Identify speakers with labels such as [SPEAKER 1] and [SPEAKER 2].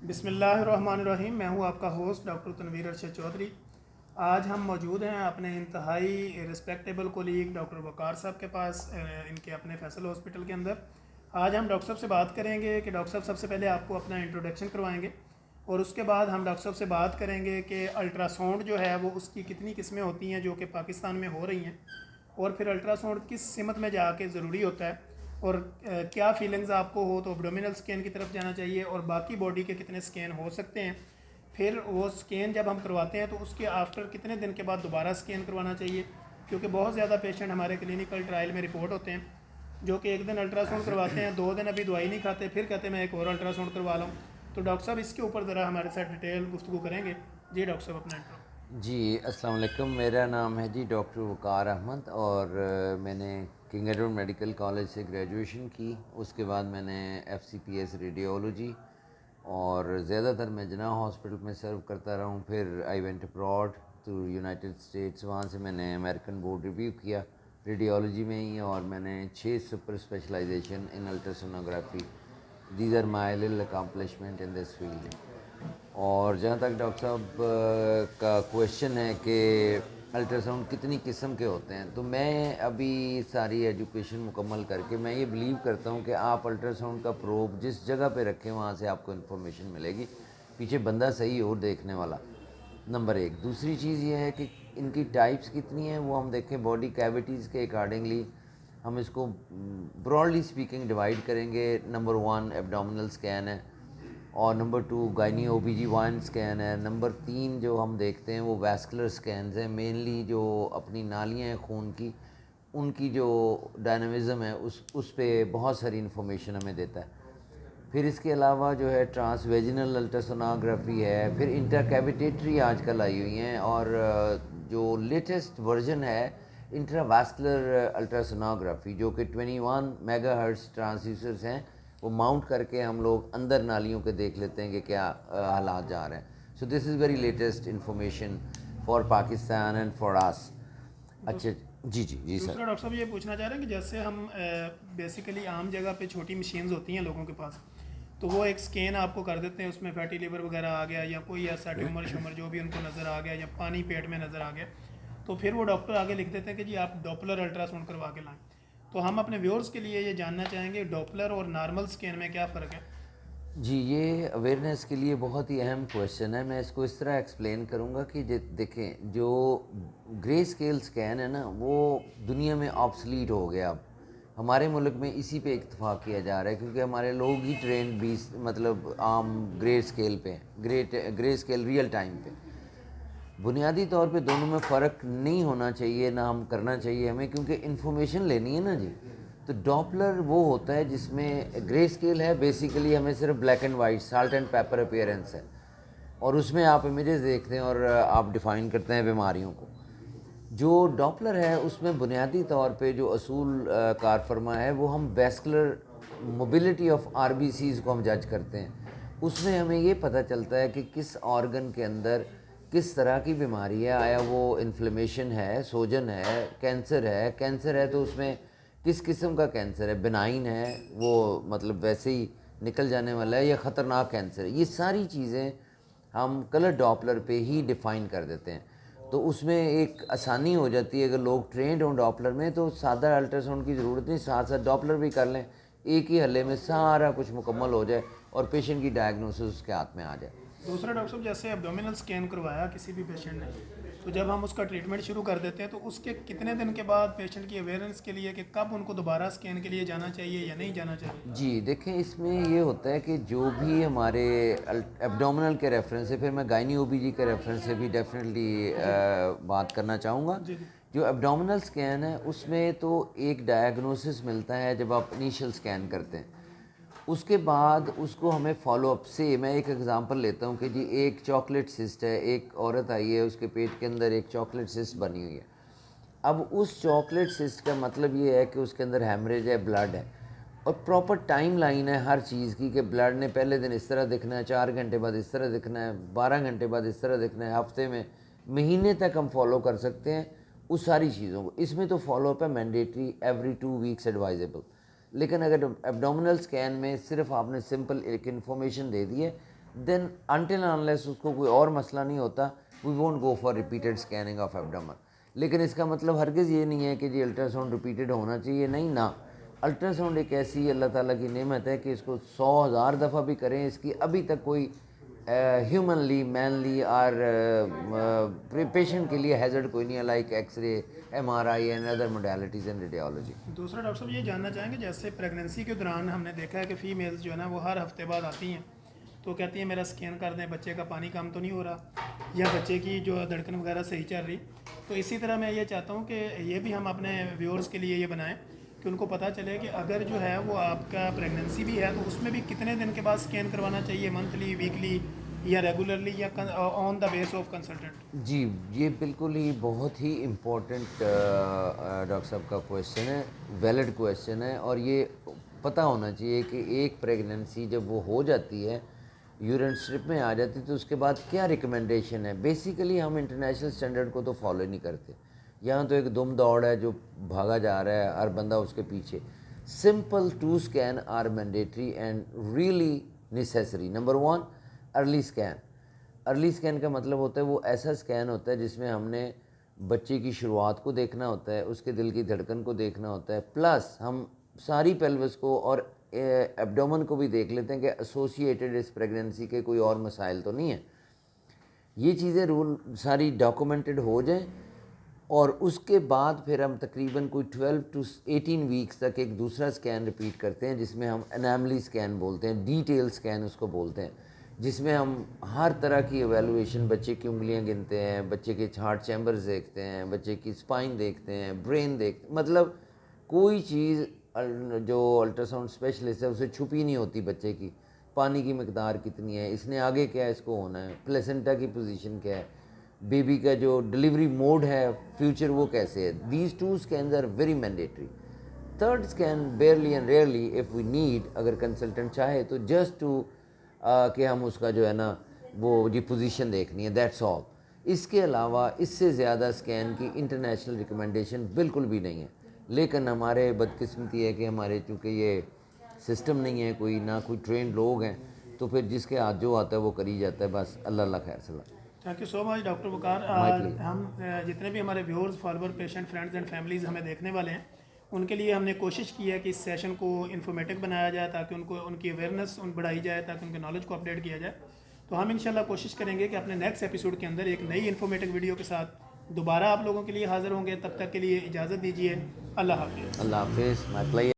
[SPEAKER 1] بسم اللہ الرحمن الرحیم. میں ہوں آپ کا ہوسٹ ڈاکٹر تنویر ارشد چودھری. آج ہم موجود ہیں اپنے انتہائی رسپیکٹیبل کولیگ ڈاکٹر وقار صاحب کے پاس، ان کے اپنے فیصل ہاسپٹل کے اندر. آج ہم ڈاکٹر صاحب سے بات کریں گے کہ ڈاکٹر صاحب سب سے پہلے آپ کو اپنا انٹروڈکشن کروائیں گے، اور اس کے بعد ہم ڈاکٹر صاحب سے بات کریں گے کہ الٹراساؤنڈ جو ہے وہ اس کی کتنی قسمیں ہوتی ہیں جو کہ پاکستان میں ہو رہی ہیں، اور پھر الٹراساؤنڈ کس سمت میں جا کے ضروری ہوتا ہے، اور کیا فیلنگز آپ کو ہو تو ایبڈومینل سکین کی طرف جانا چاہیے، اور باقی باڈی کے کتنے سکین ہو سکتے ہیں. پھر وہ سکین جب ہم کرواتے ہیں تو اس کے آفٹر کتنے دن کے بعد دوبارہ سکین کروانا چاہیے، کیونکہ بہت زیادہ پیشنٹ ہمارے کلینکل ٹرائل میں رپورٹ ہوتے ہیں جو کہ ایک دن الٹراساؤنڈ کرواتے ہیں، 2 دن ابھی دوائی نہیں کھاتے، پھر کہتے ہیں میں ایک اور الٹراساؤنڈ کروا لوں. تو ڈاکٹر صاحب اس کے اوپر ذرا ہمارے ساتھ ڈیٹیل گفتگو کریں گے. جی ڈاکٹر صاحب اپنا انٹرو.
[SPEAKER 2] جی السلام علیکم. میرا نام ہے جی ڈاکٹر وقار احمد، اور میں نے کنگ ایڈورڈ میڈیکل کالج سے گریجویشن کی. اس کے بعد میں نے F C P S radiology, اور زیادہ تر میں جناح ہاسپٹل میں سرو کرتا رہا ہوں. پھر I went abroad to United States. وہاں سے میں نے امریکن بورڈ ریویو کیا ریڈیولوجی میں ہی، اور میں نے 6 super specialization in ultrasonography. These are my little accomplishment in this field. اور جہاں تک ڈاکٹر صاحب کا کویشچن ہے کہ الٹراساؤنڈ کتنی قسم کے ہوتے ہیں، تو میں ابھی ساری ایجوکیشن مکمل کر کے میں یہ بلیو کرتا ہوں کہ آپ الٹراساؤنڈ کا پروب جس جگہ پہ رکھیں وہاں سے آپ کو انفارمیشن ملے گی، پیچھے بندہ صحیح ہو دیکھنے والا. نمبر 1. دوسری چیز یہ ہے کہ ان کی ٹائپس کتنی ہیں وہ ہم دیکھیں باڈی کیویٹیز کے اکارڈنگلی ہم اس کو براڈلی اسپیکنگ ڈیوائڈ کریں گے. نمبر 1 ایبڈومینل اسکین ہے، اور number 2 gynae O B G وائن اسکین ہے. نمبر 3 جو ہم دیکھتے ہیں وہ ویسکولر اسکینز ہیں، مینلی جو اپنی نالیاں ہیں خون کی، ان کی جو ڈائنامزم ہے اس پہ بہت ساری انفارمیشن ہمیں دیتا ہے. پھر اس کے علاوہ جو ہے ٹرانس ویجنل الٹراسونوگرافی ہے. پھر انٹرکیویٹیٹری آج کل آئی ہوئی ہیں، اور جو لیٹسٹ ورژن ہے انٹرا واسکولر الٹراسونوگرافی، جو کہ 21 میگا ہرٹز ٹرانسڈیوسرز ہیں، وہ ماؤنٹ کر کے ہم لوگ اندر نالیوں کے دیکھ لیتے ہیں کہ کیا حالات جا رہے ہیں. So this is very latest information for Pakistan and for us. اچھا جی سر.
[SPEAKER 1] دوسرا ڈاکٹر صاحب یہ پوچھنا چاہ رہے ہیں کہ جیسے ہم بیسیکلی عام جگہ پہ چھوٹی مشینز ہوتی ہیں لوگوں کے پاس، تو وہ ایک سکین آپ کو کر دیتے ہیں، اس میں فیٹی لیور وغیرہ آ گیا یا کوئی ایسا ٹیومر شیومر جو بھی ان کو نظر آ گیا یا پانی پیٹ میں نظر آ گیا، تو پھر وہ ڈاکٹر آگے لکھ دیتے ہیں کہ جی آپ ڈاپلر الٹراساؤنڈ کروا کے لائیں. تو ہم اپنے ویورز کے لیے یہ جاننا چاہیں گے ڈاپلر اور نارمل سکین میں کیا فرق ہے.
[SPEAKER 2] جی یہ اویئرنیس کے لیے بہت ہی اہم کویشچن ہے. میں اس کو اس طرح ایکسپلین کروں گا کہ دیکھیں جو گرے اسکیل سکین ہے نا وہ دنیا میں آبسلیٹ ہو گیا. اب ہمارے ملک میں اسی پہ اتفاق کیا جا رہا ہے، کیونکہ ہمارے لوگ ہی ٹرینڈ بھی مطلب عام گرے اسکیل پہ گرے اسکیل ریئل ٹائم پہ. بنیادی طور پہ دونوں میں فرق نہیں ہونا چاہیے، نہ ہم کرنا چاہیے ہمیں، کیونکہ انفارمیشن لینی ہے نا جی. تو ڈاپلر وہ ہوتا ہے جس میں گرے اسکیل ہے، بیسیکلی ہمیں صرف black and white salt and paper appearance ہے، اور اس میں آپ امیجز دیکھتے ہیں اور آپ ڈیفائن کرتے ہیں بیماریوں کو. جو ڈاپلر ہے اس میں بنیادی طور پہ جو اصول کار فرما ہے وہ ہم vascular mobility of R B Cs کو ہم جج کرتے ہیں. اس میں ہمیں یہ پتہ چلتا ہے کہ کس آرگن کے اندر کس طرح کی بیماری ہے، آیا وہ انفلیمیشن ہے، سوجن ہے، کینسر ہے تو اس میں کس قسم کا کینسر ہے، بنائن ہے وہ مطلب ویسے ہی نکل جانے والا ہے، یا خطرناک کینسر ہے. یہ ساری چیزیں ہم کلر ڈاپلر پہ ہی ڈیفائن کر دیتے ہیں. تو اس میں ایک آسانی ہو جاتی ہے، اگر لوگ ٹرینڈ ہوں ڈاپلر میں تو سادہ الٹراساؤنڈ کی ضرورت نہیں، ساتھ ساتھ ڈاپلر بھی کر لیں، ایک ہی ہلے میں سارا کچھ مکمل ہو جائے اور پیشنٹ کی ڈائگنوسس اس کے ہاتھ میں آ جائے.
[SPEAKER 1] دوسرا ڈاکٹر صاحب جیسے ایبڈومینل سکین کروایا کسی بھی پیشنٹ نے، تو جب ہم اس کا ٹریٹمنٹ شروع کر دیتے ہیں تو اس کے کتنے دن کے بعد پیشنٹ کی اویئرنیس کے لیے کہ کب ان کو دوبارہ سکین کے لیے جانا چاہیے یا نہیں جانا چاہیے.
[SPEAKER 2] جی دیکھیں اس میں یہ ہوتا ہے کہ جو بھی ہمارے ایبڈومینل کے ریفرنس سے، پھر میں گائنی او بی جی کے ریفرنس سے بھی ڈیفینیٹلی بات کرنا چاہوں گا.
[SPEAKER 1] جی جی.
[SPEAKER 2] جو ایبڈومینل سکین ہے اس میں تو ایک ڈائگنوسس ملتا ہے جب آپ انیشیل سکین کرتے ہیں، اس کے بعد اس کو ہمیں فالو اپ سے، میں ایک ایگزامپل لیتا ہوں کہ جی ایک چاکلیٹ سسٹ ہے، ایک عورت آئی ہے اس کے پیٹ کے اندر ایک چاکلیٹ سسٹ بنی ہوئی ہے. اب اس چاکلیٹ سسٹ کا مطلب یہ ہے کہ اس کے اندر ہیمریج ہے، بلڈ ہے، اور پراپر ٹائم لائن ہے ہر چیز کی کہ بلڈ نے پہلے دن اس طرح دکھنا ہے، 4 گھنٹے بعد اس طرح دکھنا ہے، 12 گھنٹے بعد اس طرح دکھنا ہے، ہفتے میں مہینے تک ہم فالو کر سکتے ہیں اس ساری چیزوں کو. اس میں تو فالو اپ ہے مینڈیٹری، ایوری 2 ویکس ایڈوائزیبل. لیکن اگر ایبڈومینل سکین میں صرف آپ نے سمپل ایک انفارمیشن دے دی ہے دین انٹل انلیس اس کو کوئی اور مسئلہ نہیں ہوتا we won't go for repeated scanning of abdomen. لیکن اس کا مطلب ہرگز یہ نہیں ہے کہ جی الٹرا ساؤنڈ ریپیٹیڈ ہونا چاہیے, نہیں نا. الٹرا ساؤنڈ ایک ایسی اللہ تعالیٰ کی نعمت ہے کہ اس کو 100,000 دفعہ بھی کریں, اس کی ابھی تک کوئی ہیومنلی مینلی اور پیشنٹ کے لیے ہیزرڈ کوئی نہیں ہے, like X ray, M R I and other modalities in radiology.
[SPEAKER 1] دوسرا ڈاکٹر صاحب یہ جاننا چاہیں گے, جیسے پریگننسی کے دوران ہم نے دیکھا ہے کہ فیمیلز جو ہے نا وہ ہر ہفتے بعد آتی ہیں تو کہتی ہیں میرا اسکین کر دیں, بچے کا پانی کم تو نہیں ہو رہا یا بچے کی جو دھڑکن وغیرہ صحیح چل رہی. تو اسی طرح میں یہ چاہتا ہوں کہ یہ بھی ہم اپنے ویورز کے لیے یہ بنائیں کہ ان کو پتہ چلے کہ اگر جو ہے وہ آپ کا پریگننسی بھی ہے تو اس میں بھی کتنے دن کے بعد اسکین کروانا چاہیے, منتھلی, ویکلی یا ریگولرلی یا آن دا بیس آف کنسلٹنٹ.
[SPEAKER 2] جی یہ بالکل ہی بہت ہی امپورٹنٹ ڈاکٹر صاحب کا کویشچن ہے, ویلڈ کویشچن ہے. اور یہ پتہ ہونا چاہیے کہ ایک پریگننسی جب وہ ہو جاتی ہے, یورین اسٹرپ میں آ جاتی ہے, تو اس کے بعد کیا ریکمنڈیشن ہے. بیسیکلی ہم انٹرنیشنل اسٹینڈرڈ کو تو فالو نہیں کرتے. یہاں تو ایک دم دوڑ ہے جو بھاگا جا رہا ہے ہر بندہ اس کے پیچھے. Simple 2 scan are mandatory and really necessary. Number 1 early scan. Early scan کا مطلب ہوتا ہے وہ ایسا اسکین ہوتا ہے جس میں ہم نے بچے کی شروعات کو دیکھنا ہوتا ہے, اس کے دل کی دھڑکن کو دیکھنا ہوتا ہے, پلس ہم ساری پیلوس کو اور ایبڈومن کو بھی دیکھ لیتے ہیں کہ ایسوسیٹیڈ اس پریگننسی کے کوئی اور مسائل تو نہیں ہیں. یہ چیزیں رول ساری ڈاکومنٹڈ ہو جائیں, اور اس کے بعد پھر ہم تقریباً کوئی 12 to 18 ویکس تک ایک دوسرا اسکین ریپیٹ کرتے ہیں جس میں ہم انیملی اسکین بولتے ہیں, ڈیٹیل اسکین اس کو بولتے ہیں, جس میں ہم ہر طرح کی ایویلویشن, بچے کی انگلیاں گنتے ہیں, بچے کے ہارٹ چیمبرز دیکھتے ہیں, بچے کی اسپائن دیکھتے ہیں, برین دیکھتے ہیں. مطلب کوئی چیز جو الٹرا ساؤنڈ اسپیشلسٹ ہے اسے چھپی نہیں ہوتی. بچے کی پانی کی مقدار کتنی ہے, اس نے آگے کیا اس کو ہونا ہے, پلیسنٹا کی پوزیشن کیا ہے, بیبی کا جو ڈلیوری موڈ ہے فیوچر وہ کیسے ہے. These 2 scans are very mandatory. Third scan barely and rarely if we need, اگر کنسلٹنٹ چاہے تو جسٹ ٹو کہ ہم اس کا جو ہے نا وہ جی پوزیشن دیکھنی ہے, دیٹس آل. اس کے علاوہ اس سے زیادہ اسکین کی انٹرنیشنل ریکمنڈیشن بالکل بھی نہیں ہے. لیکن ہمارے بدقسمتی ہے کہ ہمارے چونکہ یہ سسٹم نہیں ہے, کوئی نہ کوئی ٹرینڈ لوگ ہیں, تو پھر جس کے ہاتھ جو آتا ہے وہ کری جاتا ہے. بس اللہ اللہ خیر صلاح.
[SPEAKER 1] Thank you so much doctor Waqar. ہم جتنے بھی ہمارے viewers, follower, patient, friends and families ہمیں دیکھنے والے ہیں, ان کے لیے ہم نے کوشش کی ہے کہ اس سیشن کو انفارمیٹو بنایا جائے تاکہ ان کی اویئرنیس بڑھائی جائے, تاکہ ان کے نالج کو اپڈیٹ کیا جائے. تو ہم انشاءاللہ کوشش کریں گے کہ اپنے نیکسٹ ایپیسوڈ کے اندر ایک نئی انفارمیٹو ویڈیو کے ساتھ دوبارہ آپ لوگوں کے لیے حاضر ہوں گے. تب تک کے لیے اجازت دیجیے. اللہ حافظ.
[SPEAKER 2] اللہ حافظ.